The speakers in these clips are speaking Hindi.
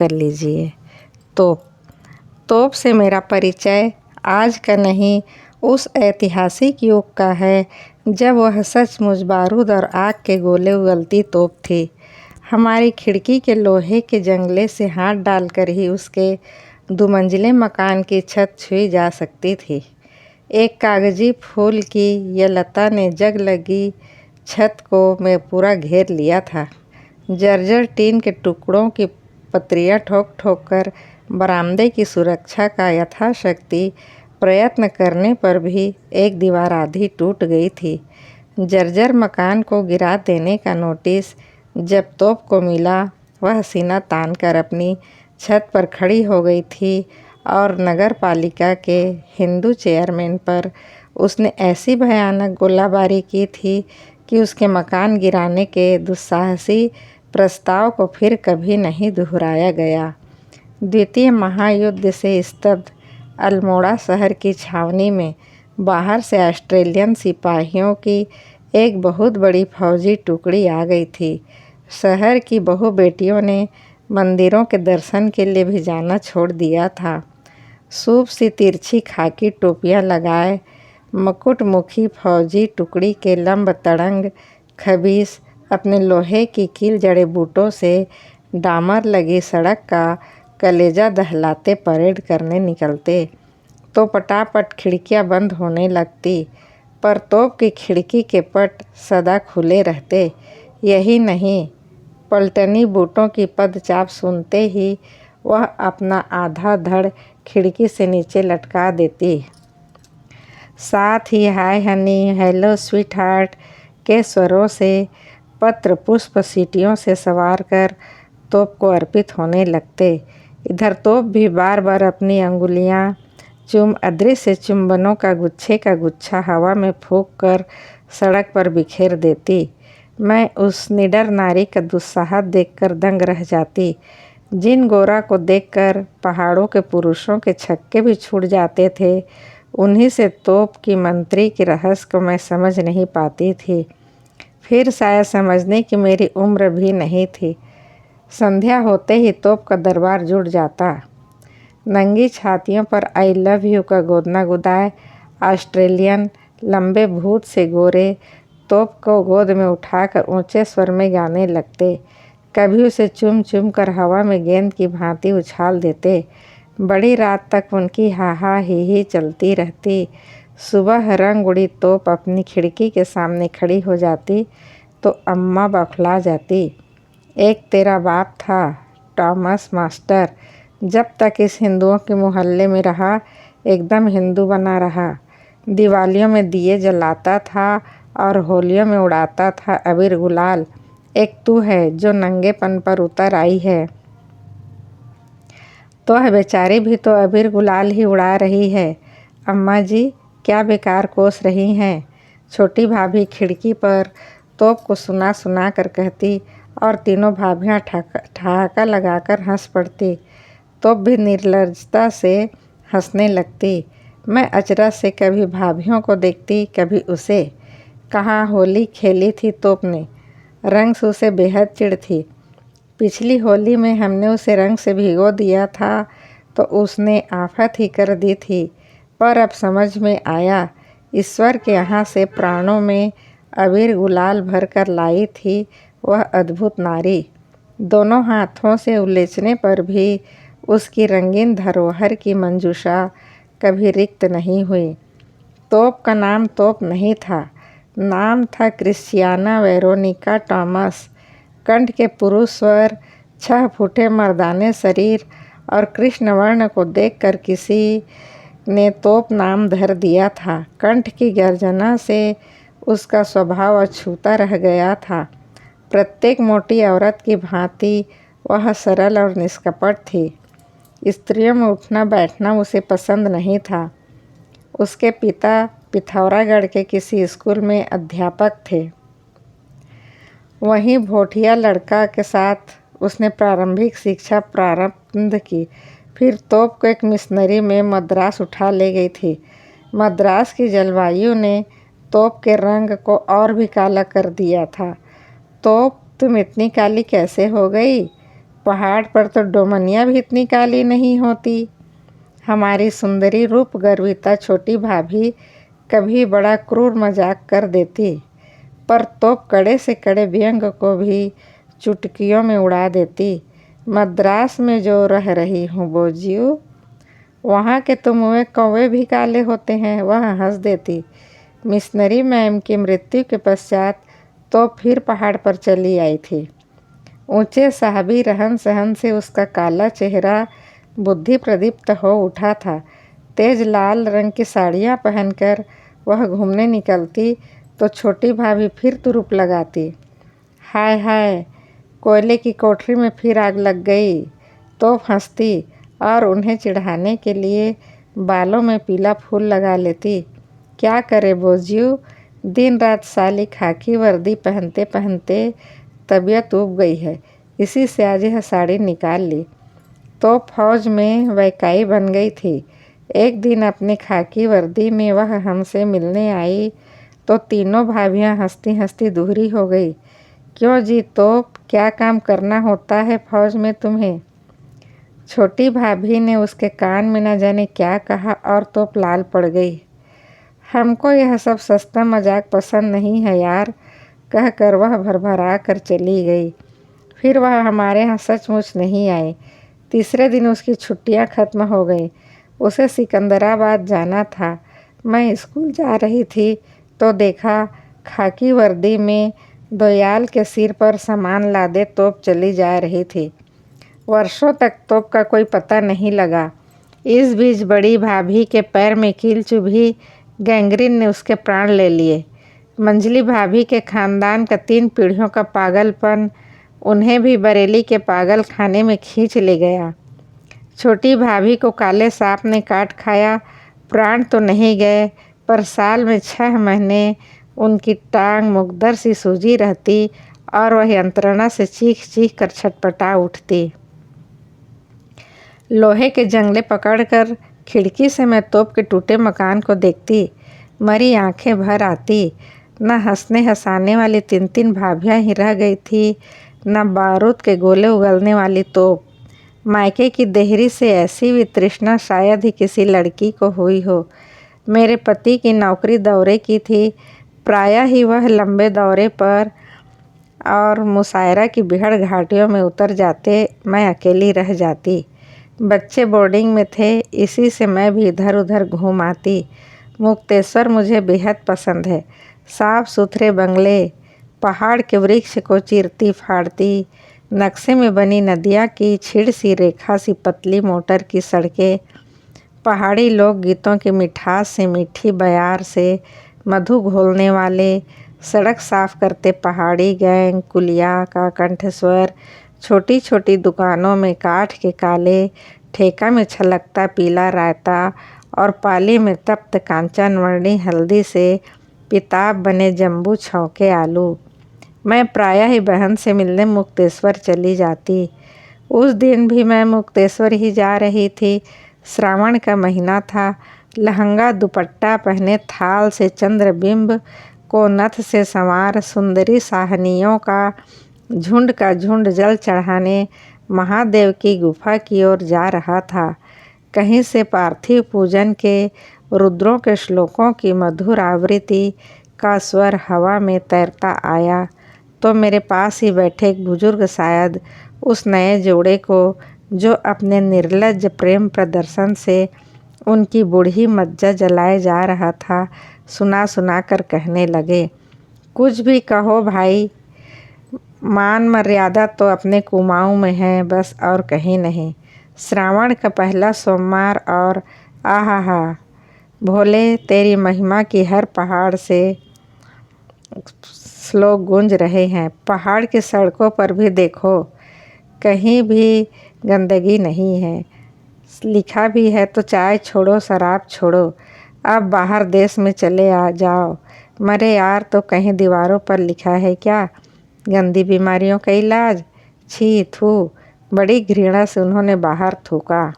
कर लीजिए। तोप तोप से मेरा परिचय आज का नहीं, उस ऐतिहासिक युग का है जब वह सचमुच बारूद और आग के गोले उगलती तोप थी। हमारी खिड़की के लोहे के जंगले से हाथ डालकर ही उसके दुमंजिले मकान की छत छुई जा सकती थी। एक कागजी फूल की यह लता ने जग लगी छत को मैं पूरा घेर लिया था। जर्जर टीन के टुकड़ों की पतरियाँ ठोक ठोक कर बरामदे की सुरक्षा का यथाशक्ति प्रयत्न करने पर भी एक दीवार आधी टूट गई थी। जर्जर मकान को गिरा देने का नोटिस जब तोप को मिला, वह सीना तान कर अपनी छत पर खड़ी हो गई थी और नगर पालिका के हिंदू चेयरमैन पर उसने ऐसी भयानक गोलाबारी की थी कि उसके मकान गिराने के दुस्साहसी प्रस्ताव को फिर कभी नहीं दोहराया गया। द्वितीय महायुद्ध से स्तब्ध अल्मोड़ा शहर की छावनी में बाहर से ऑस्ट्रेलियन सिपाहियों की एक बहुत बड़ी फौजी टुकड़ी आ गई थी। शहर की बहू बेटियों ने मंदिरों के दर्शन के लिए भी जाना छोड़ दिया था। सूप सी तिरछी खाकी टोपियां लगाए मकुटमुखी फौजी टुकड़ी के लंब तड़ंग खबीस अपने लोहे की कील जड़े बूटों से डामर लगी सड़क का कलेजा दहलाते परेड करने निकलते तो पटापट खिड़कियां बंद होने लगती, पर तोप की खिड़की के पट सदा खुले रहते। यही नहीं, पलटनी बूटों की पदचाप सुनते ही वह अपना आधा धड़ खिड़की से नीचे लटका देती। साथ ही हाय हनी, हेलो स्वीट हार्ट के स्वरों से पत्र पुष्प सीटियों से सवार कर तोप को अर्पित होने लगते। इधर तोप भी बार बार अपनी अंगुलियां चुम अदृश्य चुंबनों का गुच्छा हवा में फूंक कर सड़क पर बिखेर देती। मैं उस निडर नारी का दुस्साहस देखकर दंग रह जाती। जिन गोरा को देखकर पहाड़ों के पुरुषों के छक्के भी छूट जाते थे, उन्हीं से तोप की मंत्री के रहस्य को मैं समझ नहीं पाती थी। फिर शायद समझने की मेरी उम्र भी नहीं थी। संध्या होते ही तोप का दरबार जुट जाता। नंगी छातियों पर आई लव यू का गोदना गुदाए ऑस्ट्रेलियन लंबे भूत से गोरे तोप को गोद में उठाकर ऊंचे स्वर में गाने लगते। कभी उसे चूम चूम कर हवा में गेंद की भांति उछाल देते। बड़ी रात तक उनकी हाहा ही चलती रहती। सुबह रंग उड़ी तोप अपनी खिड़की के सामने खड़ी हो जाती तो अम्मा बौखला जाती। एक तेरा बाप था टॉमस मास्टर, जब तक इस हिंदुओं के मोहल्ले में रहा एकदम हिंदू बना रहा। दिवालियों में दिए जलाता था और होलियों में उड़ाता था अबीर गुलाल। एक तू है जो नंगेपन पर उतर आई है, तो है बेचारी भी तो अबीर गुलाल ही उड़ा रही है। अम्मा जी क्या बेकार कोस रही हैं। छोटी भाभी खिड़की पर तोप को सुना सुना कर कहती और तीनों भाभियाँ ठहाका लगाकर हंस पड़ती। तोप भी निर्लज्जता से हंसने लगती। मैं अचरज से कभी भाभियों को देखती, कभी उसे। कहाँ होली खेली थी तोप ने, रंग से उसे बेहद चिढ़ थी। पिछली होली में हमने उसे रंग से भिगो दिया था तो उसने आफत ही कर दी थी, पर अब समझ में आया ईश्वर के यहाँ से प्राणों में अबीर गुलाल भर कर लाई थी वह अद्भुत नारी। दोनों हाथों से उलेचने पर भी उसकी रंगीन धरोहर की मंजूषा कभी रिक्त नहीं हुई। तोप का नाम तोप नहीं था, नाम था क्रिस्टियाना वेरोनिका टॉमस। कंठ के पुरुष स्वर, 6 फुटे मर्दाने शरीर और कृष्ण वर्ण को देखकर किसी ने तोप नाम धर दिया था। कंठ की गर्जना से उसका स्वभाव अछूता रह गया था। प्रत्येक मोटी औरत की भांति वह सरल और निष्कपट थी। स्त्रियों में उठना बैठना उसे पसंद नहीं था। उसके पिता पिथौरागढ़ के किसी स्कूल में अध्यापक थे। वहीं भोटिया लड़का के साथ उसने प्रारंभिक शिक्षा प्रारंभ की। फिर तोप को एक मिशनरी में मद्रास उठा ले गई थी। मद्रास की जलवायु ने तोप के रंग को और भी काला कर दिया था। तोप तुम इतनी काली कैसे हो गई? पहाड़ पर तो डोमनिया भी इतनी काली नहीं होती। हमारी सुंदरी रूप गर्विता छोटी भाभी कभी बड़ा क्रूर मजाक कर देती, पर तोप कड़े से कड़े व्यंग को भी चुटकियों में उड़ा देती। मद्रास में जो रह रही हूँ बोजियो, वहाँ के तो मुँह कौवे भी काले होते हैं, वह हंस देती। मिशनरी मैम की मृत्यु के पश्चात तो फिर पहाड़ पर चली आई थी। ऊंचे साहबी रहन सहन से उसका काला चेहरा बुद्धि प्रदीप्त हो उठा था। तेज लाल रंग की साड़ियाँ पहनकर वह घूमने निकलती तो छोटी भाभी फिर तुरुप लगाती। हाय हाय, कोयले की कोठरी में फिर आग लग गई। तो हंसती और उन्हें चिढ़ाने के लिए बालों में पीला फूल लगा लेती। क्या करे बोजियो, दिन रात साली खाकी वर्दी पहनते पहनते तबीयत ऊब गई है, इसी से आज यह साड़ी निकाल ली। तो फौज में वैकाई बन गई थी। एक दिन अपनी खाकी वर्दी में वह हमसे मिलने आई तो तीनों भाभियां हंसती हंसती दूहरी हो गई। क्यों जी तोप, क्या काम करना होता है फौज में तुम्हें? छोटी भाभी ने उसके कान में न जाने क्या कहा और तोप लाल पड़ गई। हमको यह सब सस्ता मजाक पसंद नहीं है यार, कहकर वह भरभरा कर चली गई। फिर वह हमारे यहाँ सचमुच नहीं आई। तीसरे दिन उसकी छुट्टियाँ खत्म हो गई। उसे सिकंदराबाद जाना था। मैं स्कूल जा रही थी तो देखा खाकी वर्दी में दयाल के सिर पर सामान लादे तोप चली जा रही थी। वर्षों तक तोप का कोई पता नहीं लगा। इस बीच बड़ी भाभी के पैर में कील चुभी गैंग्रीन ने उसके प्राण ले लिए। मंझली भाभी के खानदान का 3 पीढ़ियों का पागलपन उन्हें भी बरेली के पागल खाने में खींच ले गया। छोटी भाभी को काले सांप ने काट खाया। प्राण तो नहीं गए, पर साल में 6 महीने उनकी टांग मुकदर सी सूजी रहती और वह यंत्रणा से चीख चीख कर छटपटा उठती। लोहे के जंगले पकड़कर खिड़की से मैं तोप के टूटे मकान को देखती, मरी आंखें भर आती। न हंसने हंसाने वाली 3 भाभियाँ ही रह गई थी, न बारूद के गोले उगलने वाली तोप। मायके की देहरी से ऐसी वितृष्णा शायद ही किसी लड़की को हुई हो। मेरे पति की नौकरी दौरे की थी, प्रायः ही वह लंबे दौरे पर और मुशायरा की बिहड़ घाटियों में उतर जाते, मैं अकेली रह जाती। बच्चे बोर्डिंग में थे, इसी से मैं भी इधर उधर घूम आती। मुक्तेश्वर मुझे बेहद पसंद है। साफ सुथरे बंगले, पहाड़ के वृक्ष को चीरती फाड़ती, नक्शे में बनी नदियाँ की छिड़ सी रेखा सी पतली मोटर की सड़कें, पहाड़ी लोक गीतों की मिठास से मीठी बयार से मधु घोलने वाले सड़क साफ करते पहाड़ी गैंग, कुलिया का कंठस्वर, छोटी छोटी दुकानों में काठ के काले, ठेका में छलकता पीला रायता और पाली में तप्त कांचन वर्णी हल्दी से पिताब बने जम्बू छौके आलू। मैं प्रायः ही बहन से मिलने मुक्तेश्वर चली जाती। उस दिन भी मैं मुक्तेश्वर ही जा रही थी। श्रावण का महीना था। लहंगा दुपट्टा पहने थाल से चंद्रबिंब को नथ से संवार सुंदरी साहनियों का झुंड जल चढ़ाने महादेव की गुफा की ओर जा रहा था। कहीं से पार्थिव पूजन के रुद्रों के श्लोकों की मधुर आवृत्ति का स्वर हवा में तैरता आया तो मेरे पास ही बैठे एक बुजुर्ग शायद उस नए जोड़े को, जो अपने निर्लज्ज प्रेम प्रदर्शन से उनकी बूढ़ी मज्जा जलाए जा रहा था, सुना सुना कर कहने लगे, कुछ भी कहो भाई, मान मर्यादा तो अपने कुमाऊं में है बस, और कहीं नहीं। श्रावण का पहला सोमवार और आहा भोले, तेरी महिमा की हर पहाड़ से श्लोक गूंज रहे हैं। पहाड़ की सड़कों पर भी देखो, कहीं भी गंदगी नहीं है। लिखा भी है तो चाय छोड़ो शराब छोड़ो, अब बाहर देश में चले आ जाओ। मरे यार, तो कहीं दीवारों पर लिखा है क्या, गंदी बीमारियों का इलाज? छी थू। बड़ी घृणा से उन्होंने बाहर थूका।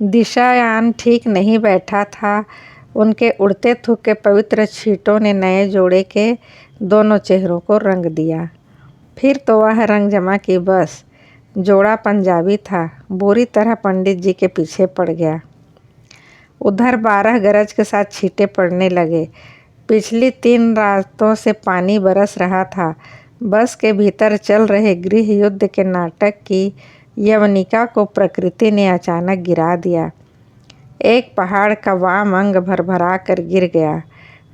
दिशायान ठीक नहीं बैठा था। उनके उड़ते थूक के पवित्र छींटों ने नए जोड़े के दोनों चेहरों को रंग दिया। फिर तो वह रंग जमा की बस। जोड़ा पंजाबी था, बुरी तरह पंडित जी के पीछे पड़ गया। उधर 12 गरज के साथ छींटे पड़ने लगे। पिछली 3 रातों से पानी बरस रहा था। बस के भीतर चल रहे गृह युद्ध के नाटक की यवनिका को प्रकृति ने अचानक गिरा दिया। एक पहाड़ का वाम अंग भरभरा कर गिर गया।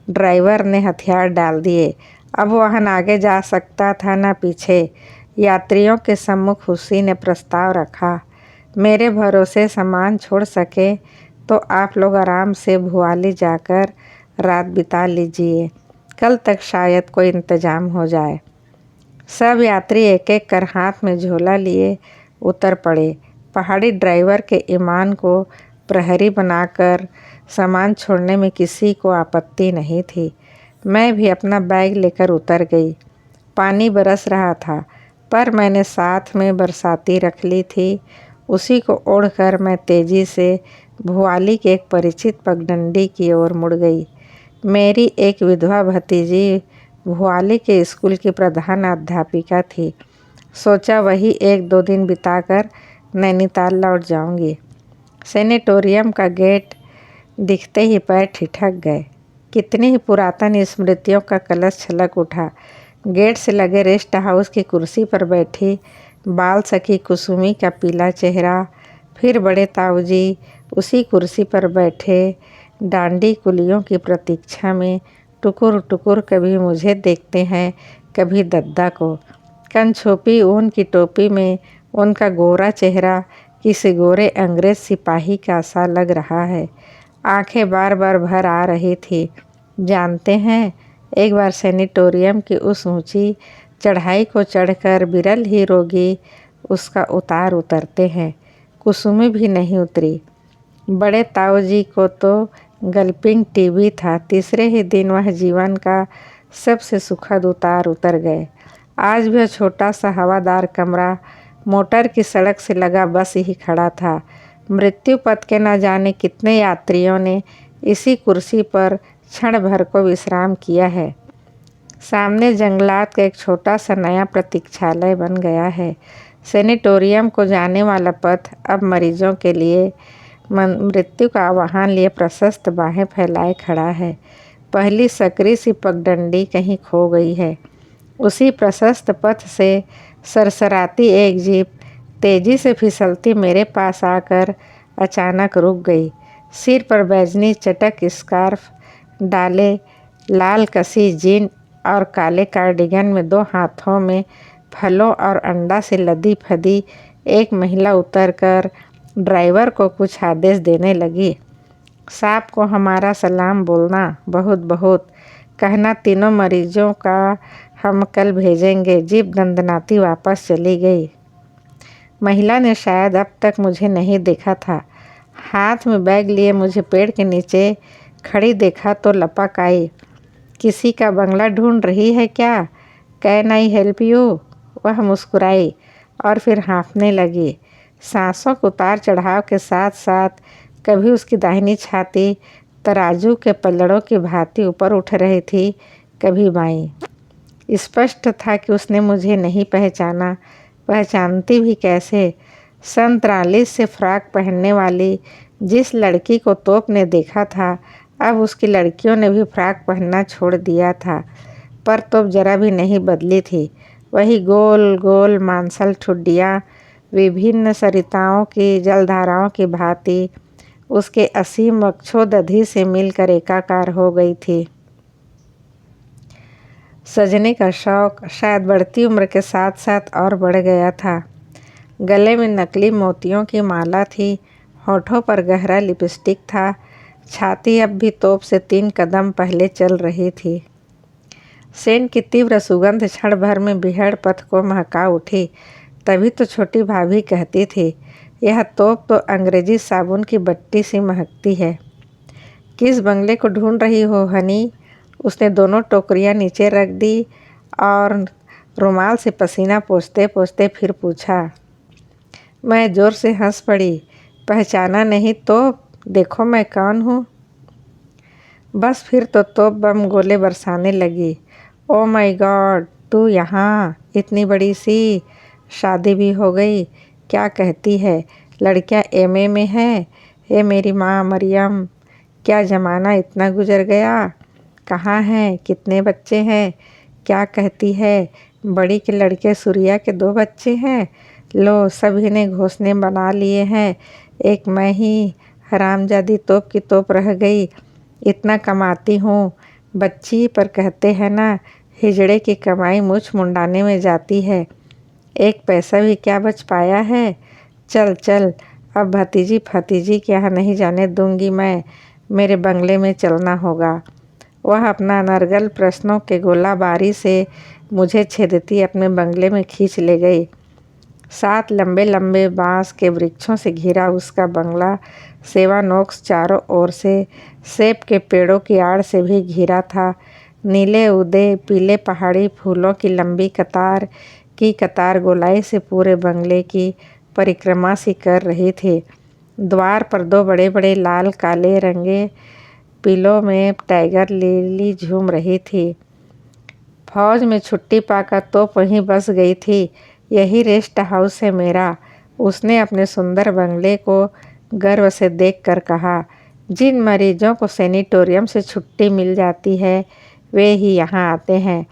ड्राइवर ने हथियार डाल दिए। अब वाहन आगे जा सकता था न पीछे। यात्रियों के सम्मुख उसी ने प्रस्ताव रखा, मेरे भरोसे सामान छोड़ सके तो आप लोग आराम से भुआली जाकर रात बिता लीजिए। कल तक शायद कोई इंतजाम हो जाए। सब यात्री एक एक कर हाथ में झोला लिए उतर पड़े। पहाड़ी ड्राइवर के ईमान को प्रहरी बनाकर सामान छोड़ने में किसी को आपत्ति नहीं थी। मैं भी अपना बैग लेकर उतर गई। पानी बरस रहा था, पर मैंने साथ में बरसाती रख ली थी। उसी को ओढ़कर मैं तेजी से भुआली के एक परिचित पगडंडी की ओर मुड़ गई। मेरी एक विधवा भतीजी भुआली के स्कूल की प्रधान अध्यापिका थी। सोचा वही 1-2 दिन बिताकर नैनीताल लौट जाऊंगी। सेनेटोरियम का गेट दिखते ही पैर ठिठक गए। कितनी ही पुरातन स्मृतियों का कलश छलक उठा। गेट से लगे रेस्ट हाउस की कुर्सी पर बैठी बाल सखी कुसुमी का पीला चेहरा, फिर बड़े ताऊजी उसी कुर्सी पर बैठे डांडी कुलियों की प्रतीक्षा में टुकुर टुकुर कभी मुझे देखते हैं, कभी दद्दा को। कनछोपी ऊन की टोपी में उनका गोरा चेहरा किसी गोरे अंग्रेज सिपाही का सा लग रहा है। आंखें बार बार भर आ रही थी। जानते हैं, एक बार सेनेटोरियम की उस ऊंची चढ़ाई को चढ़कर बिरल ही रोगी उसका उतार उतरते हैं। कुसुमी भी नहीं उतरी। बड़े ताऊजी को तो गल्पिंग टीबी था। तीसरे ही दिन वह जीवन का सबसे सुखद उतार उतर गए। आज भी छोटा सा हवादार कमरा मोटर की सड़क से लगा बस ही खड़ा था। मृत्यु पथ के न जाने कितने यात्रियों ने इसी कुर्सी पर क्षण भर को विश्राम किया है। सामने जंगलात का एक छोटा सा नया प्रतीक्षालय बन गया है। सेनेटोरियम को जाने वाला पथ अब मरीजों के लिए मृत्यु का आह्वान लिए प्रशस्त बाहें फैलाए खड़ा है। पहली सकरी सी पगडंडी कहीं खो गई है। उसी प्रशस्त पथ से सरसराती एक जीप तेजी से फिसलती मेरे पास आकर अचानक रुक गई। सिर पर बैजनी चटक स्कार्फ डाले, लाल कसी जीन और काले कार्डिगन में 2 हाथों में फलों और अंडा से लदी फदी एक महिला उतरकर ड्राइवर को कुछ आदेश देने लगी। साहब को हमारा सलाम बोलना, बहुत बहुत कहना, तीनों मरीजों का हम कल भेजेंगे। जीप दंदनाती वापस चली गई। महिला ने शायद अब तक मुझे नहीं देखा था। हाथ में बैग लिए मुझे पेड़ के नीचे खड़ी देखा तो लपक आई। किसी का बंगला ढूंढ रही है क्या? Can I help you? वह मुस्कुराई और फिर हाँफने लगी। सांसों के उतार चढ़ाव के साथ साथ कभी उसकी दाहिनी छाती तराजू के पल्लड़ों की भांति ऊपर उठ रही थी, कभी बाईं। स्पष्ट था कि उसने मुझे नहीं पहचाना। पहचानती भी कैसे? सन 43 से फ्रॉक पहनने वाली जिस लड़की को तोप ने देखा था, अब उसकी लड़कियों ने भी फ्रॉक पहनना छोड़ दिया था, पर तोप जरा भी नहीं बदली थी। वही गोल गोल मांसल ठुड्डियाँ विभिन्न सरिताओं की जलधाराओं की भांति उसके असीम वक्षोदधि से मिलकर एकाकार हो गई थी। सजने का शौक शायद बढ़ती उम्र के साथ साथ और बढ़ गया था। गले में नकली मोतियों की माला थी, होठों पर गहरा लिपस्टिक था। छाती अब भी तोप से 3 कदम पहले चल रही थी। सेंट की तीव्र सुगंध क्षण भर में बिहड़ पथ को महका उठी। तभी तो छोटी भाभी कहती थी, यह तोप तो अंग्रेजी साबुन की बट्टी सी महकती है। किस बंगले को ढूंढ रही हो हनी? उसने दोनों टोकरियां नीचे रख दी और रुमाल से पसीना पोंछते पोंछते फिर पूछा। मैं जोर से हंस पड़ी। पहचाना नहीं तो? देखो मैं कौन हूँ। बस फिर तो तोप बम गोले बरसाने लगी। Oh my God! तू यहाँ इतनी बड़ी सी, शादी भी हो गई, क्या कहती है? लड़कियाँ एमए में है। हे मेरी माँ मरियम, क्या ज़माना इतना गुजर गया। कहाँ हैं? कितने बच्चे हैं? क्या कहती है? बड़ी के लड़के सूर्या के 2 बच्चे हैं। लो सभी ने घोंसले बना लिए हैं, एक मैं ही हरामजादी तोप की तोप रह गई। इतना कमाती हूँ बच्ची, पर कहते हैं ना, हिजड़े की कमाई मुछ मुंडाने में जाती है। एक पैसा भी क्या बच पाया है। चल चल, अब भतीजी फतीजी के यहाँ नहीं जाने दूंगी मैं, मेरे बंगले में चलना होगा। वह अपना अनर्गल प्रश्नों के गोलाबारी से मुझे छेदती अपने बंगले में खींच ले गई। 7 लंबे लंबे बांस के वृक्षों से घिरा उसका बंगला सेवानोक्स चारों ओर से सेब के पेड़ों की आड़ से भी घिरा था। नीले उदय पीले पहाड़ी फूलों की लंबी कतार की कतार गोलाई से पूरे बंगले की परिक्रमा सी कर रही थी। द्वार पर 2 बड़े बड़े लाल काले रंगे पिलों में टाइगर लिली झूम रही थी। फौज में छुट्टी पाकर तो वहीं बस गई थी। यही रेस्ट हाउस है मेरा, उसने अपने सुंदर बंगले को गर्व से देखकर कहा। जिन मरीजों को सेनिटोरियम से छुट्टी मिल जाती है वे ही यहाँ आते हैं।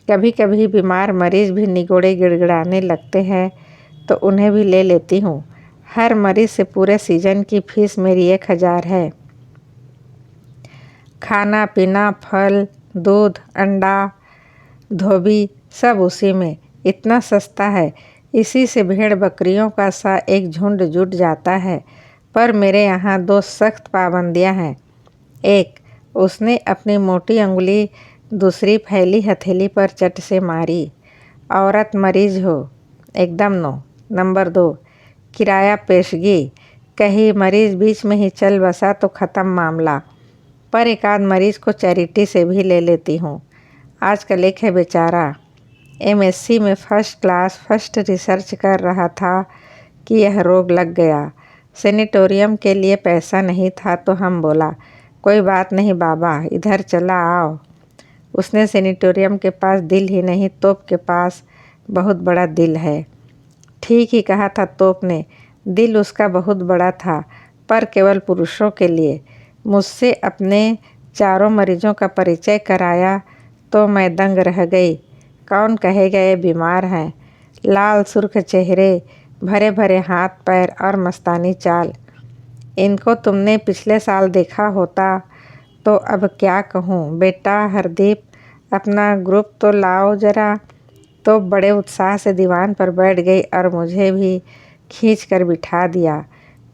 कभी कभी बीमार मरीज भी निगोड़े गिड़गिड़ाने लगते हैं तो उन्हें भी ले लेती हूँ। हर मरीज से पूरे सीजन की फीस मेरी 1000 है। खाना पीना, फल, दूध, अंडा, धोबी सब उसी में। इतना सस्ता है, इसी से भेड़ बकरियों का सा एक झुंड जुट जाता है। पर मेरे यहाँ 2 सख्त पाबंदियाँ हैं। एक, उसने अपनी मोटी अंगुली दूसरी फैली हथेली पर चट से मारी, औरत मरीज हो, एकदम नो। नंबर 2, किराया पेशगी, कहीं मरीज बीच में ही चल बसा तो ख़त्म मामला। पर एक आध मरीज को चैरिटी से भी ले लेती हूँ। आजकल एक है बेचारा, एमएससी में फर्स्ट क्लास फर्स्ट रिसर्च कर रहा था कि यह रोग लग गया। सेनेटोरियम के लिए पैसा नहीं था तो हम बोला, कोई बात नहीं बाबा, इधर चला आओ। उसने सेनेटोरियम के पास दिल ही नहीं, तोप के पास बहुत बड़ा दिल है। ठीक ही कहा था तोप ने, दिल उसका बहुत बड़ा था, पर केवल पुरुषों के लिए। मुझसे अपने 4 मरीजों का परिचय कराया तो मैं दंग रह गई। कौन कहेगा ये बीमार हैं। लाल सुर्ख चेहरे, भरे भरे हाथ पैर और मस्तानी चाल। इनको तुमने पिछले साल देखा होता तो अब क्या कहूँ। बेटा हरदीप, अपना ग्रुप तो लाओ जरा। तो बड़े उत्साह से दीवान पर बैठ गई और मुझे भी खींच कर बिठा दिया।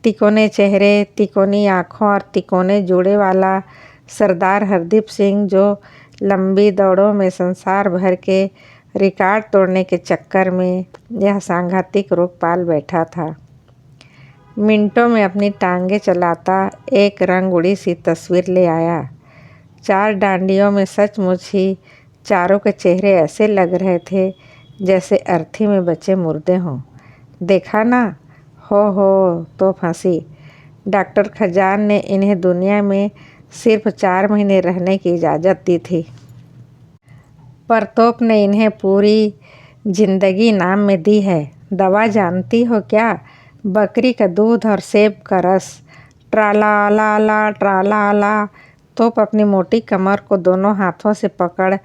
तिकोने चेहरे, तिकोनी आँखों और तिकोने जोड़े वाला सरदार हरदीप सिंह, जो लंबी दौड़ों में संसार भर के रिकॉर्ड तोड़ने के चक्कर में यह सांघातिक रोग पाल बैठा था, मिनटों में अपनी टांगे चलाता एक रंग उड़ी सी तस्वीर ले आया। 4 डांडियों में सचमुच ही चारों के चेहरे ऐसे लग रहे थे जैसे अर्थी में बचे मुर्दे हों। देखा ना, हो तो फंसी। डॉक्टर खजान ने इन्हें दुनिया में सिर्फ 4 महीने रहने की इजाज़त दी थी, पर तोप ने इन्हें पूरी जिंदगी नाम में दी है। दवा जानती हो क्या? बकरी का दूध और सेब का रस। ट्राला ला ला ट्राला ला। तोप अपनी मोटी कमर को दोनों हाथों से पकड़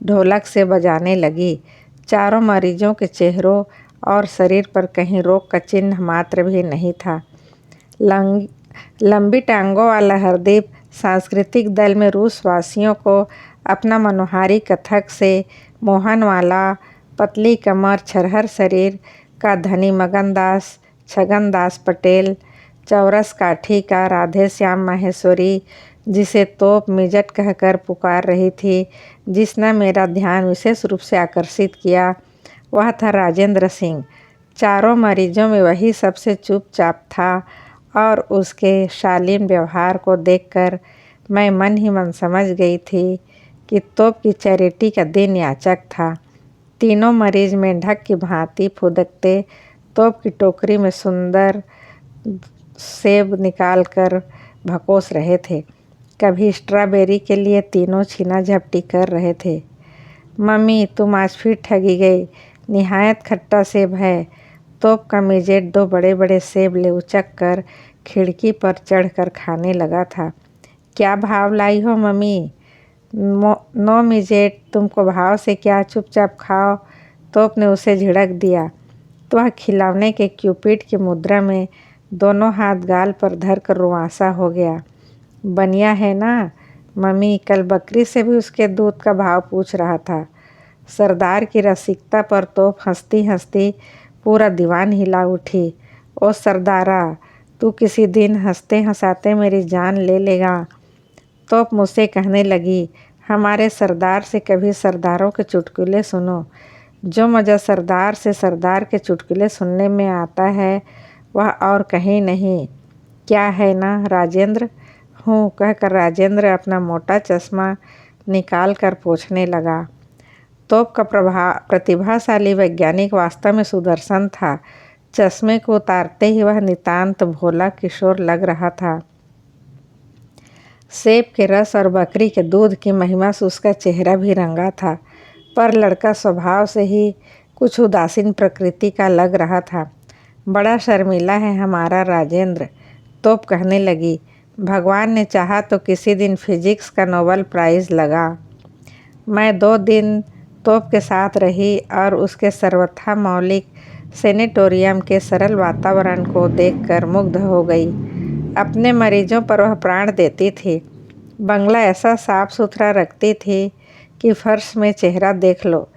ढोलक से बजाने लगी। चारों मरीजों के चेहरों और शरीर पर कहीं रोग का चिन्ह मात्र भी नहीं था। लंबी टांगों वाला हरदीप सांस्कृतिक दल में रूस वासियों को अपना मनोहारी कथक से मोहन वाला, पतली कमर छरहर शरीर का धनी मगनदास छगनदास पटेल, चौरस काठी का राधे श्याम माहेश्वरी, जिसे तोप मिजट कहकर पुकार रही थी, जिसने मेरा ध्यान विशेष रूप से आकर्षित किया, वह था राजेंद्र सिंह। चारों मरीजों में वही सबसे चुपचाप था और उसके शालीन व्यवहार को देखकर मैं मन ही मन समझ गई थी कि तोप की चैरिटी का दिन याचक था। तीनों मरीज मेंढक की भांति फुदकते तोप की टोकरी में सुंदर सेब निकालकर भकोस रहे थे। कभी स्ट्रॉबेरी के लिए तीनों छीना झपटी कर रहे थे। मम्मी तुम आज फिर ठगी गई। निहायत खट्टा सेब है। तोप का मिजेट 2 बड़े बड़े सेब ले उचक कर खिड़की पर चढ़कर खाने लगा था। क्या भाव लाई हो मम्मी? नो मिजेट, तुमको भाव से क्या, चुपचाप खाओ। तोप ने उसे झिड़क दिया तो वह खिलौने के क्यूपिड की मुद्रा में दोनों हाथ गाल पर धर कर रुआंसा हो गया। बनिया है ना मम्मी, कल बकरी से भी उसके दूध का भाव पूछ रहा था। सरदार की रसिकता पर तोप हंसती हंसती पूरा दीवान हिला उठी। ओ सरदारा, तू किसी दिन हंसते हंसाते मेरी जान ले लेगा। तोप मुझसे कहने लगी, हमारे सरदार से कभी सरदारों के चुटकुले सुनो। जो मज़ा सरदार से सरदार के चुटकुले सुनने में आता है वह और कहीं नहीं। क्या है ना राजेंद्र? हूँ कहकर राजेंद्र अपना मोटा चश्मा निकाल कर पोंछने लगा। तोप का प्रतिभाशाली वैज्ञानिक वास्तव में सुदर्शन था। चश्मे को उतारते ही वह नितांत भोला किशोर लग रहा था। सेब के रस और बकरी के दूध की महिमा से उसका चेहरा भी रंगा था, पर लड़का स्वभाव से ही कुछ उदासीन प्रकृति का लग रहा था। बड़ा शर्मीला है हमारा राजेंद्र। तोप कहने लगी, भगवान ने चाहा तो किसी दिन फिजिक्स का नोबेल प्राइज़ लगा। मैं 2 दिन तोप के साथ रही और उसके सर्वथा मौलिक सेनेटोरियम के सरल वातावरण को देखकर मुग्ध हो गई। अपने मरीजों पर वह प्राण देती थी। बंगला ऐसा साफ सुथरा रखती थी कि फर्श में चेहरा देख लो।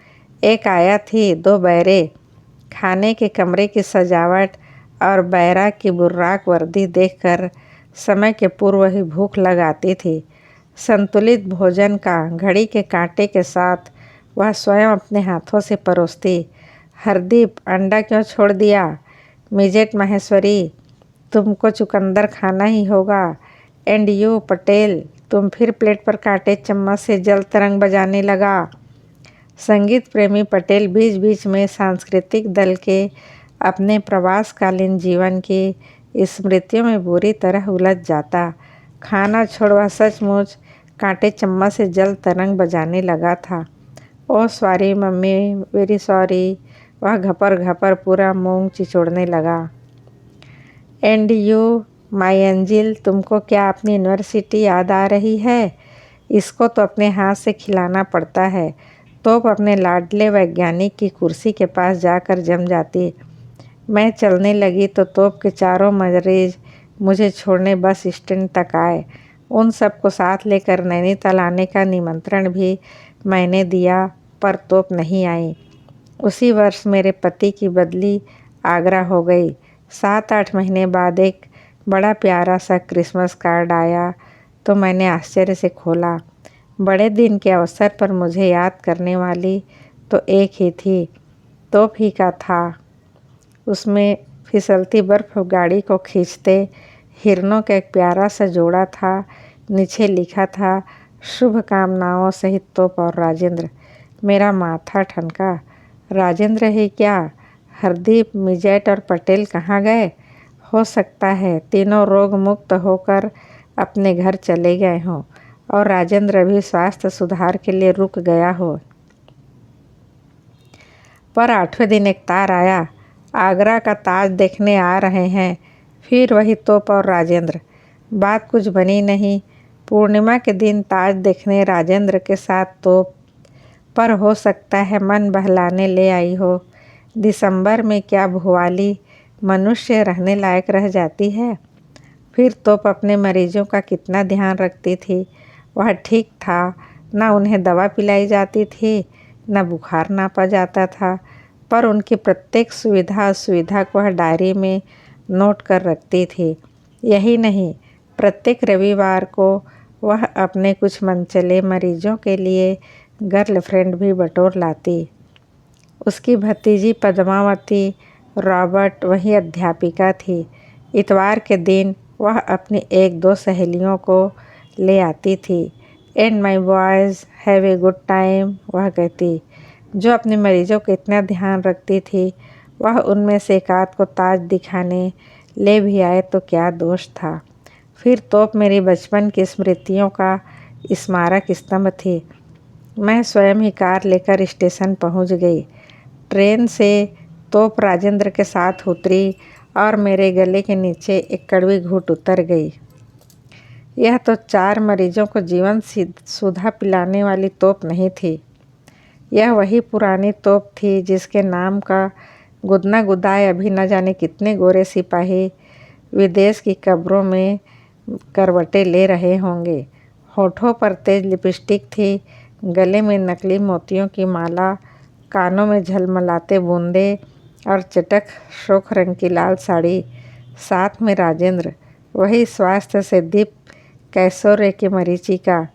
एक आया थी, 2 बैरे। खाने के कमरे की सजावट और बैरा की बुर्राक वर्दी देखकर समय के पूर्व ही भूख लगाती थी। संतुलित भोजन का घड़ी के कांटे के साथ वह स्वयं अपने हाथों से परोसती। हरदीप, अंडा क्यों छोड़ दिया? मिजेट माहेश्वरी, तुमको चुकंदर खाना ही होगा। एंड यू पटेल, तुम फिर प्लेट पर कांटे चम्मच से जल तरंग बजाने लगा। संगीत प्रेमी पटेल बीच बीच में सांस्कृतिक दल के अपने प्रवासकालीन जीवन की स्मृतियों में बुरी तरह उलझ जाता। खाना छोड़ वह सचमुच कांटे चम्मच से जल तरंग बजाने लगा था। Oh sorry mummy, very sorry. वह घपर घपर पूरा मूंग चिचोड़ने लगा। एंड यू माई एंजिल, तुमको क्या अपनी यूनिवर्सिटी याद आ रही है? इसको तो अपने हाथ से खिलाना पड़ता है। तोप अपने लाडले वैज्ञानिक की कुर्सी के पास जाकर जम जाती। मैं चलने लगी तो तोप के चारों मरीज मुझे छोड़ने बस स्टैंड तक आए। उन सबको साथ लेकर नैनीताल आने का निमंत्रण भी मैंने दिया, पर तोप नहीं आई। उसी वर्ष मेरे पति की बदली आगरा हो गई। 7-8 महीने बाद एक बड़ा प्यारा सा क्रिसमस कार्ड आया तो मैंने आश्चर्य से खोला। बड़े दिन के अवसर पर मुझे याद करने वाली तो एक ही थी, तोप ही का था। उसमें फिसलती बर्फ गाड़ी को खींचते हिरनों का एक प्यारा सा जोड़ा था। नीचे लिखा था, शुभकामनाओं सहित तोप और राजेंद्र। मेरा माथा ठनका। राजेंद्र ही क्या, हरदीप, मिजेट और पटेल कहाँ गए? हो सकता है तीनों रोग मुक्त होकर अपने घर चले गए हों और राजेंद्र भी स्वास्थ्य सुधार के लिए रुक गया हो। पर 8वें दिन एक तार आया, आगरा का ताज देखने आ रहे हैं। फिर वही तोप और राजेंद्र। बात कुछ बनी नहीं। पूर्णिमा के दिन ताज देखने राजेंद्र के साथ तोप, पर हो सकता है मन बहलाने ले आई हो। दिसंबर में क्या भुवाली मनुष्य रहने लायक रह जाती है। फिर तोप अपने मरीजों का कितना ध्यान रखती थी। वह ठीक था, ना उन्हें दवा पिलाई जाती थी, न बुखार नापा जाता था, पर उनकी प्रत्येक सुविधा असुविधा को वह डायरी में नोट कर रखती थी। यही नहीं, प्रत्येक रविवार को वह अपने कुछ मनचले मरीजों के लिए गर्लफ्रेंड भी बटोर लाती। उसकी भतीजी पद्मावती रॉबर्ट वही अध्यापिका थी। इतवार के दिन वह अपनी 1-2 सहेलियों को ले आती थी। And my boys have a good time, वह कहती। जो अपने मरीजों का इतना ध्यान रखती थी, वह उनमें से एकाध को ताज दिखाने ले भी आए तो क्या दोष था। फिर तोप मेरी बचपन की स्मृतियों का स्मारक स्तंभ थी। मैं स्वयं ही कार लेकर स्टेशन पहुंच गई। ट्रेन से तोप राजेंद्र के साथ उतरी और मेरे गले के नीचे एक कड़वी घूंट उतर गई। यह तो 4 मरीजों को जीवन सुधा पिलाने वाली तोप नहीं थी। यह वही पुरानी तोप थी जिसके नाम का गुदना गुदाए अभी न जाने कितने गोरे सिपाही विदेश की कब्रों में करवटें ले रहे होंगे। होठों पर तेज लिपस्टिक थी, गले में नकली मोतियों की माला, कानों में झलमलाते बूंदे और चटक शोख रंग की लाल साड़ी। साथ में राजेंद्र, वही स्वास्थ्य से दीप्त कैशोर्य की मरीचिका।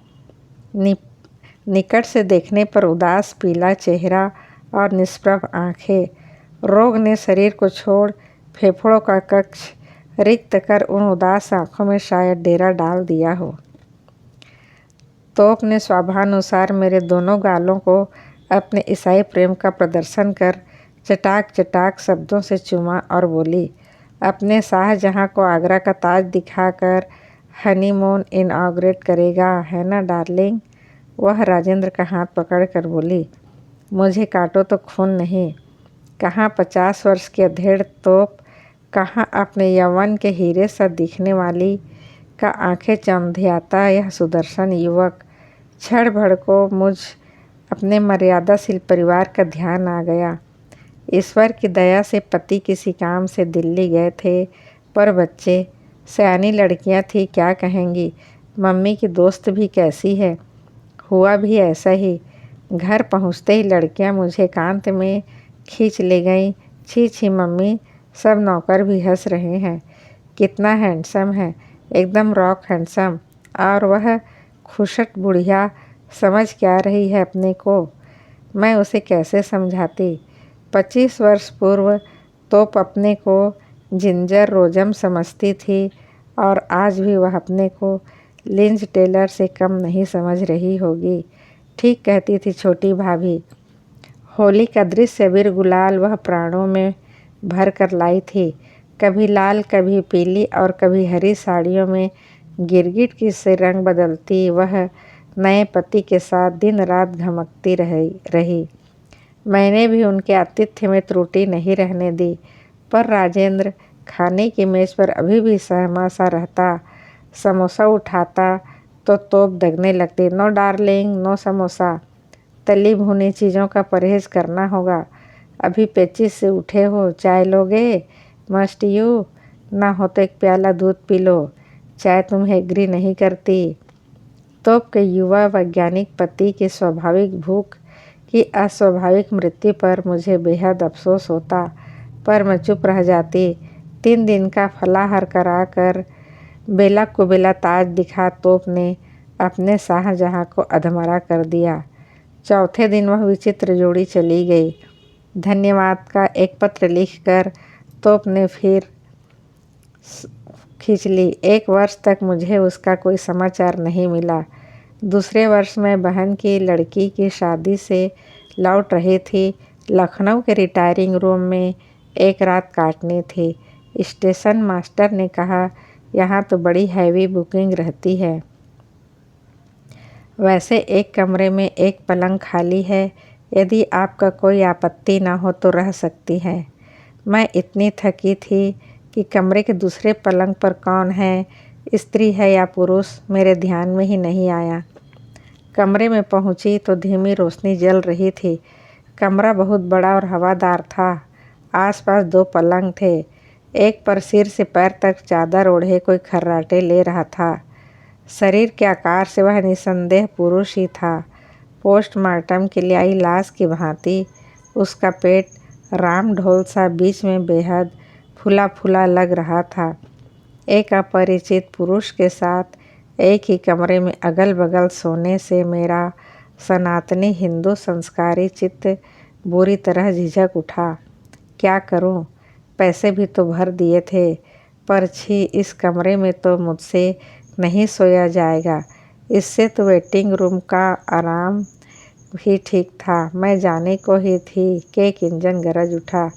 निकट से देखने पर उदास पीला चेहरा और निष्प्रभ आँखें। रोग ने शरीर को छोड़ फेफड़ों का कक्ष रिक्त कर उन उदास आँखों में शायद डेरा डाल दिया हो। तोप ने स्वाभानुसार मेरे दोनों गालों को अपने ईसाई प्रेम का प्रदर्शन कर चटाक चटाक शब्दों से चूमा और बोली, अपने शाहजहाँ को आगरा का ताज दिखाकर हनीमून इनॉग्रेट करेगा, है ना डार्लिंग। वह राजेंद्र का हाथ पकड़कर बोली, मुझे काटो तो खून नहीं। कहाँ 50 वर्ष की अधेड़ तोप, कहाँ अपने यौवन के हीरे सा दिखने वाली का आंखें चौंधियाता यह सुदर्शन युवक। क्षण भर को मुझ अपने मर्यादाशील परिवार का ध्यान आ गया। ईश्वर की दया से पति किसी काम से दिल्ली गए थे, पर बच्चे, सयानी लड़कियां थी, क्या कहेंगी। मम्मी की दोस्त भी कैसी है। हुआ भी ऐसा ही। घर पहुंचते ही लड़कियां मुझे एकांत में खींच ले गईं। छी छी मम्मी, सब नौकर भी हंस रहे हैं। कितना हैंडसम है, एकदम रॉक हैंडसम। और वह खुशट बुढ़िया समझ क्या रही है अपने को। मैं उसे कैसे समझाती। 25 वर्ष पूर्व तोप अपने को जिंजर रोजम समझती थी और आज भी वह अपने को लिंज टेलर से कम नहीं समझ रही होगी। ठीक कहती थी छोटी भाभी। होली का दृश्य अबीर गुलाल वह प्राणों में भर कर लाई थी। कभी लाल, कभी पीली और कभी हरी साड़ियों में गिरगिट की से रंग बदलती वह नए पति के साथ दिन रात घमकती रही। मैंने भी उनके आतिथ्य में त्रुटि नहीं रहने दी, पर राजेंद्र खाने की मेज पर अभी भी सहमा सा रहता। समोसा उठाता तो तोप दगने लगती, नो डार्लिंग, नो समोसा। तली भुनी चीज़ों का परहेज करना होगा। अभी पेचिश से उठे हो, चाय लोगे? Must you? ना हो तो एक प्याला दूध पी लो, चाय तुम्हें एग्री नहीं करती। तोप के युवा वैज्ञानिक पति की स्वाभाविक भूख की अस्वाभाविक मृत्यु पर मुझे बेहद अफसोस होता, पर मैं चुप रह जाती। 3 दिन का फलाहार कराकर बेला कुबेला ताज दिखा तोप ने अपने शाहजहाँ को अधमरा कर दिया। चौथे दिन वह विचित्र जोड़ी चली गई। धन्यवाद का एक पत्र लिखकर तोप ने फिर खींच ली। 1 वर्ष तक मुझे उसका कोई समाचार नहीं मिला। दूसरे वर्ष में बहन की लड़की की शादी से लौट रही थी। लखनऊ के रिटायरिंग रूम में एक रात काटनी थी। स्टेशन मास्टर ने कहा, यहाँ तो बड़ी हैवी बुकिंग रहती है। वैसे एक कमरे में एक पलंग खाली है, यदि आपका कोई आपत्ति ना हो तो रह सकती हैं। मैं इतनी थकी थी कि कमरे के दूसरे पलंग पर कौन है, स्त्री है या पुरुष, मेरे ध्यान में ही नहीं आया। कमरे में पहुंची तो धीमी रोशनी जल रही थी। कमरा बहुत बड़ा और हवादार था। आसपास 2 पलंग थे। एक पर सिर से पैर तक चादर ओढ़े कोई खर्राटे ले रहा था। शरीर के आकार से वह निसंदेह पुरुष ही था। पोस्टमार्टम के लिए आई लाश की भांति उसका पेट राम ढोल सा बीच में बेहद फूला फूला लग रहा था। एक अपरिचित पुरुष के साथ एक ही कमरे में अगल बगल सोने से मेरा सनातनी हिंदू संस्कारी चित्त बुरी तरह झिझक उठा। क्या करूं? पैसे भी तो भर दिए थे, पर छी, इस कमरे में तो मुझसे नहीं सोया जाएगा। इससे तो वेटिंग रूम का आराम ही ठीक था। मैं जाने को ही थी कि एक इंजन गरज उठा।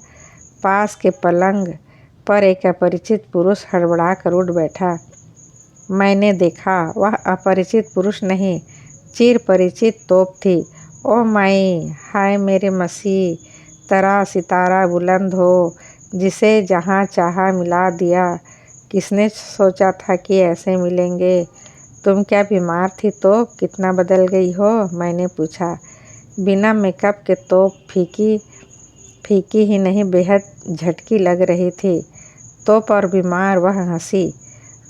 पास के पलंग पर एक अपरिचित पुरुष हड़बड़ा कर उठ बैठा। मैंने देखा, वह अपरिचित पुरुष नहीं चिर परिचित तोप थी। ओ माई, हाय मेरे मसीह, तेरा सितारा बुलंद हो, जिसे जहाँ चाहा मिला दिया। किसने सोचा था कि ऐसे मिलेंगे। तुम क्या बीमार थी तोप, कितना बदल गई हो, मैंने पूछा। बिना मेकअप के तोप फीकी फीकी ही नहीं बेहद झटकी लग रही थी। तोप और बीमार वह हंसी।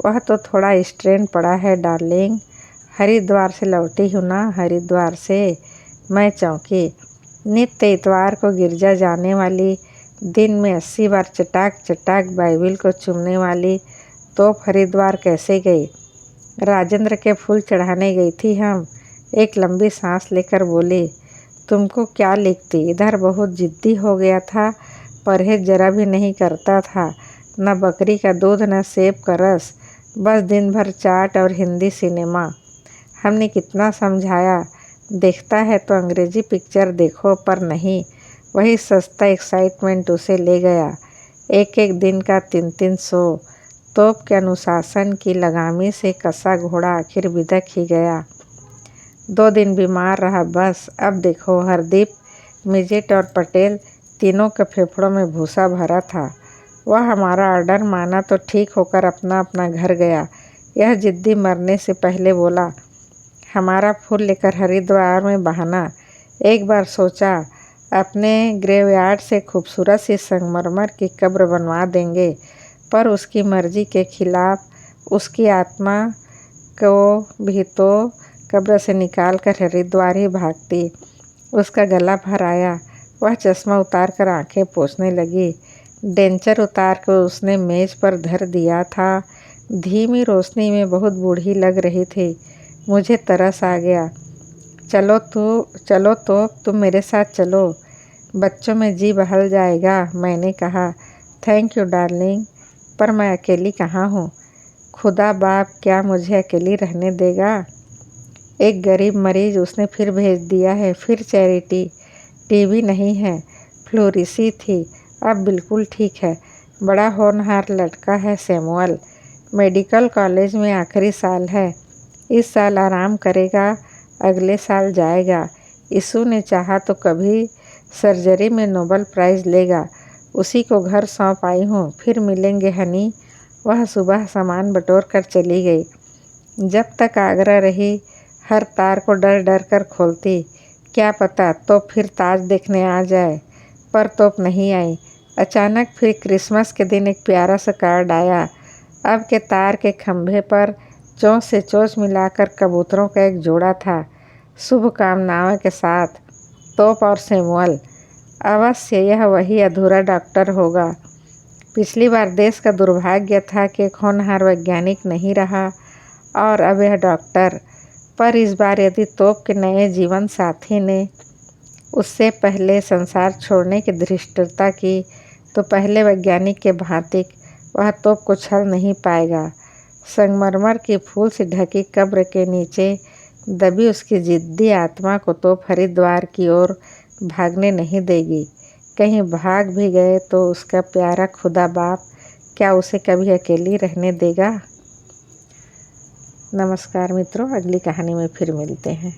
वह तो थोड़ा स्ट्रेन पड़ा है डार्लिंग। हरिद्वार से लौटी हूँ ना, हरिद्वार से। मैं चौंकी। नित्य इतवार को गिरजा जाने वाली, दिन में 80 बार चटाक चटाक बाइबिल को चूमने वाली तोप हरिद्वार कैसे गई। राजेंद्र के फूल चढ़ाने गई थी हम। एक लंबी सांस लेकर बोली, तुमको क्या लिखती, इधर बहुत जिद्दी हो गया था, परहेज जरा भी नहीं करता था, न बकरी का दूध न सेब का रस, बस दिन भर चाट और हिंदी सिनेमा। हमने कितना समझाया, देखता है तो अंग्रेजी पिक्चर देखो, पर नहीं, वही सस्ता एक्साइटमेंट उसे ले गया। एक एक दिन का 3-3 शो। तोप के अनुशासन की लगामी से कसा घोड़ा आखिर बिदक ही गया। 2 दिन बीमार रहा बस। अब देखो, हरदीप, मिजेट और पटेल तीनों के फेफड़ों में भूसा भरा था। वह हमारा ऑर्डर माना तो ठीक होकर अपना अपना घर गया। यह जिद्दी मरने से पहले बोला, हमारा फूल लेकर हरिद्वार में बहाना। एक बार सोचा, अपने ग्रेवयार्ड से खूबसूरत सी संगमरमर की कब्र बनवा देंगे, पर उसकी मर्जी के खिलाफ उसकी आत्मा को भी तो कब्र से निकाल कर हरिद्वार ही भागती। उसका गला भर आया। वह चश्मा उतार कर आंखें पोंछने लगी। डेंचर उतार कर उसने मेज पर धर दिया था। धीमी रोशनी में बहुत बूढ़ी लग रही थी। मुझे तरस आ गया। चलो तो तुम मेरे साथ चलो, बच्चों में जी बहल जाएगा, मैंने कहा। थैंक यू डार्लिंग, पर मैं अकेली कहाँ हूँ। खुदा बाप क्या मुझे अकेली रहने देगा। एक गरीब मरीज उसने फिर भेज दिया है, फिर चैरिटी। टीबी नहीं है, फ्लोरिसी थी, अब बिल्कुल ठीक है। बड़ा होनहार लड़का है सैमुअल। मेडिकल कॉलेज में आखिरी साल है। इस साल आराम करेगा, अगले साल जाएगा। यीशु ने चाहा तो कभी सर्जरी में नोबेल प्राइज़ लेगा। उसी को घर सौंप आई हूँ, फिर मिलेंगे हनी। वह सुबह सामान बटोर कर चली गई। जब तक आगरा रही, हर तार को डर डर कर खोलती, क्या पता तो फिर ताज देखने आ जाए। पर तोप नहीं आई। अचानक फिर क्रिसमस के दिन एक प्यारा सा कार्ड आया। अब के तार के खंभे पर चोंच से चोंच मिलाकर कबूतरों का एक जोड़ा था, शुभकामनाओं के साथ। तोप और सैमुअल। अवश्य यह वही अधूरा डॉक्टर होगा। पिछली बार देश का दुर्भाग्य था कि एक होनहार वैज्ञानिक नहीं रहा, और अब यह डॉक्टर। पर इस बार यदि तोप के नए जीवन साथी ने उससे पहले संसार छोड़ने की धृष्टता की, तो पहले वैज्ञानिक के भांति वह तोप को छल नहीं पाएगा। संगमरमर की फूल से ढकी कब्र के नीचे दबी उसकी जिद्दी आत्मा को तोप हरिद्वार की ओर भागने नहीं देगी। कहीं भाग भी गए तो उसका प्यारा खुदा बाप क्या उसे कभी अकेली रहने देगा। नमस्कार मित्रों, अगली कहानी में फिर मिलते हैं।